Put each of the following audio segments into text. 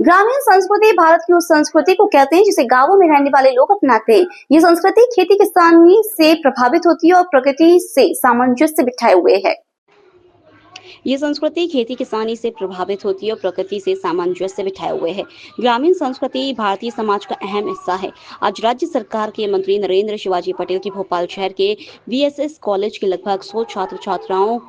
ग्रामीण संस्कृति भारत की उस संस्कृति को कहते हैं जिसे गांवों में रहने वाले लोग अपनाते हैं। ये संस्कृति खेती किसानी से प्रभावित होती है और प्रकृति से सामंजस्य बिठाए हुए है। ये संस्कृति खेती किसानी से प्रभावित होती है और प्रकृति से सामंजस्य बिठाए हुए है। ग्रामीण संस्कृति भारतीय समाज का अहम हिस्सा है। आज राज्य सरकार के मंत्री नरेंद्र शिवाजी पटेल की भोपाल शहर के वीएसएस कॉलेज के लगभग 100 छात्र छात्राओं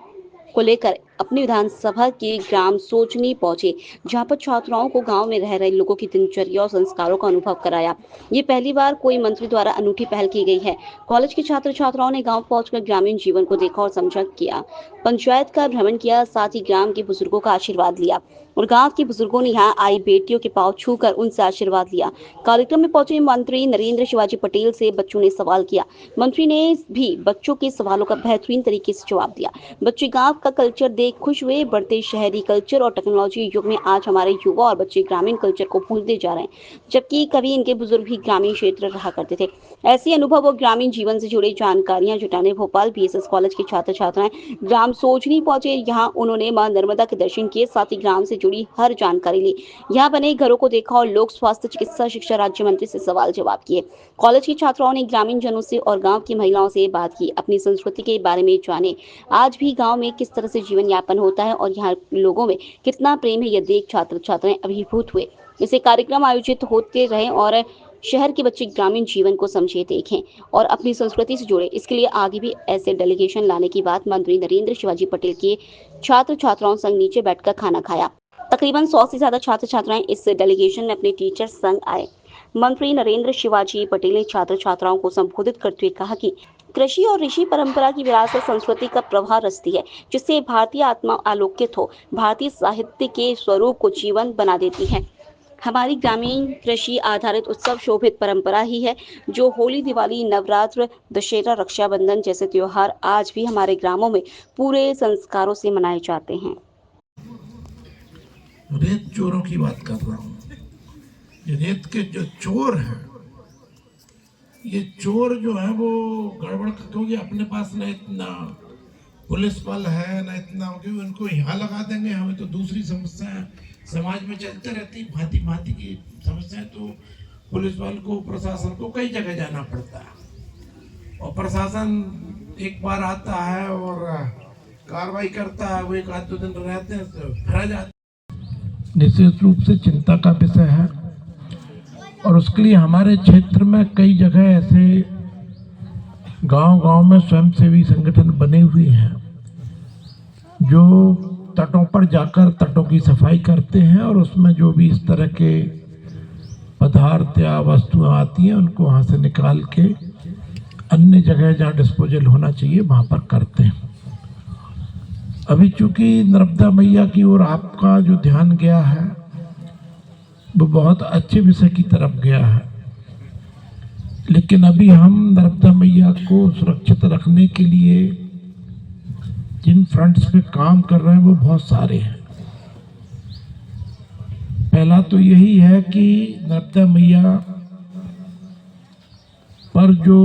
को लेकर अपनी विधानसभा के ग्राम सोचनी पहुंचे, जहां पर छात्राओं को गांव में रह रहे लोगों की दिनचर्या और संस्कारों का अनुभव कराया। ये पहली बार कोई मंत्री द्वारा अनूठी पहल की गई है। कॉलेज के छात्र छात्राओं ने गांव पहुंचकर ग्रामीण जीवन को देखा और समझा किया, पंचायत का भ्रमण किया, साथ ही ग्राम के बुजुर्गों का आशीर्वाद लिया और गांव के बुजुर्गों ने यहाँ आई बेटियों के पांव छूकर उनसे आशीर्वाद लिया। कार्यक्रम में पहुंचे मंत्री नरेंद्र शिवाजी पटेल से बच्चों ने सवाल किया। मंत्री ने भी बच्चों के सवालों का बेहतरीन तरीके से जवाब दिया। बच्चे गांव का कल्चर देख खुश हुए। बढ़ते शहरी कल्चर और टेक्नोलॉजी युग में आज हमारे युवा और बच्चे ग्रामीण कल्चर को भूलते जा रहे हैं, जबकि कभी इनके बुजुर्ग भी ग्रामीण क्षेत्र रहा करते थे। ऐसे अनुभव और ग्रामीण जीवन से जुड़ी जानकारियां जुटाने भोपाल बीएसएस कॉलेज के छात्र छात्राएं ग्राम सोचनी पहुंचे। यहाँ उन्होंने मां नर्मदा के दर्शन किए, साथ ही ग्राम से जुड़ी हर जानकारी ली। यहाँ बने घरों को देखा और लोक स्वास्थ्य चिकित्सा शिक्षा राज्य मंत्री से सवाल जवाब किए। कॉलेज की छात्राओं ने ग्रामीण जनों से और गांव की महिलाओं से बात की, अपनी संस्कृति के बारे में जाने। आज भी गांव में किस तरह से जीवन यापन होता है और यहाँ लोगों में कितना प्रेम है, यह देख छात्र छात्राएं अभिभूत हुए। इसे कार्यक्रम आयोजित होते रहे और शहर के बच्चे ग्रामीण जीवन को समझे, देखें और अपनी संस्कृति से जुड़े। इसके लिए आगे भी ऐसे डेलीगेशन लाने की बात मंत्री नरेंद्र शिवाजी पटेल के छात्र छात्राओं संग नीचे बैठकर खाना खाया। तकरीबन 100 से ज्यादा छात्र छात्राएं इस डेलीगेशन में अपने टीचर्स संग आए। मंत्री नरेंद्र शिवाजी पटेल ने छात्र छात्राओं को संबोधित करते हुए कहा कि कृषि और ऋषि परंपरा की विरासत संस्कृति का प्रवाह रचती है, जिससे भारतीय आत्मा आलोकित हो, भारतीय साहित्य के स्वरूप को जीवन बना देती है। हमारी ग्रामीण कृषि आधारित उत्सव शोभित परंपरा ही है, जो होली, दिवाली, नवरात्र, दशहरा, रक्षाबंधन जैसे त्योहार आज भी हमारे ग्रामों में पूरे संस्कारों से मनाए जाते हैं। रेत चोरों की बात कर रहा हूँ। ये रेत के जो चोर हैं, ये चोर जो है वो गड़बड़, क्योंकि अपने पास न इतना पुलिस बल है न इतना, क्योंकि उनको यहाँ लगा देंगे। हमें तो दूसरी समस्याएं समाज में चलते रहती, भांति भांति की समस्याएं। तो पुलिस बल को, प्रशासन को कई जगह जाना पड़ता है और प्रशासन एक बार आता है और कार्रवाई करता है, वो एक आध दो दिन रहते हैं तो फिर जाते हैं। निश्चित रूप से चिंता का विषय है और उसके लिए हमारे क्षेत्र में कई जगह ऐसे गांव-गांव में स्वयंसेवी संगठन बने हुए हैं जो तटों पर जाकर तटों की सफाई करते हैं और उसमें जो भी इस तरह के पदार्थ या वस्तुएं आती हैं उनको वहाँ से निकाल के अन्य जगह जहाँ डिस्पोजल होना चाहिए वहाँ पर करते हैं। अभी चूंकि नर्मदा मैया की ओर आपका जो ध्यान गया है वो बहुत अच्छे विषय की तरफ गया है, लेकिन अभी हम नर्मदा मैया को सुरक्षित रखने के लिए जिन फ्रंट्स पे काम कर रहे हैं वो बहुत सारे हैं। पहला तो यही है कि नर्मदा मैया पर जो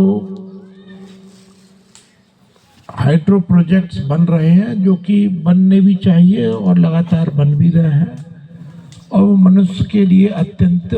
हाइड्रो प्रोजेक्ट्स बन रहे हैं, जो कि बनने भी चाहिए और लगातार बन भी रहे हैं, और वो मनुष्य के लिए अत्यंत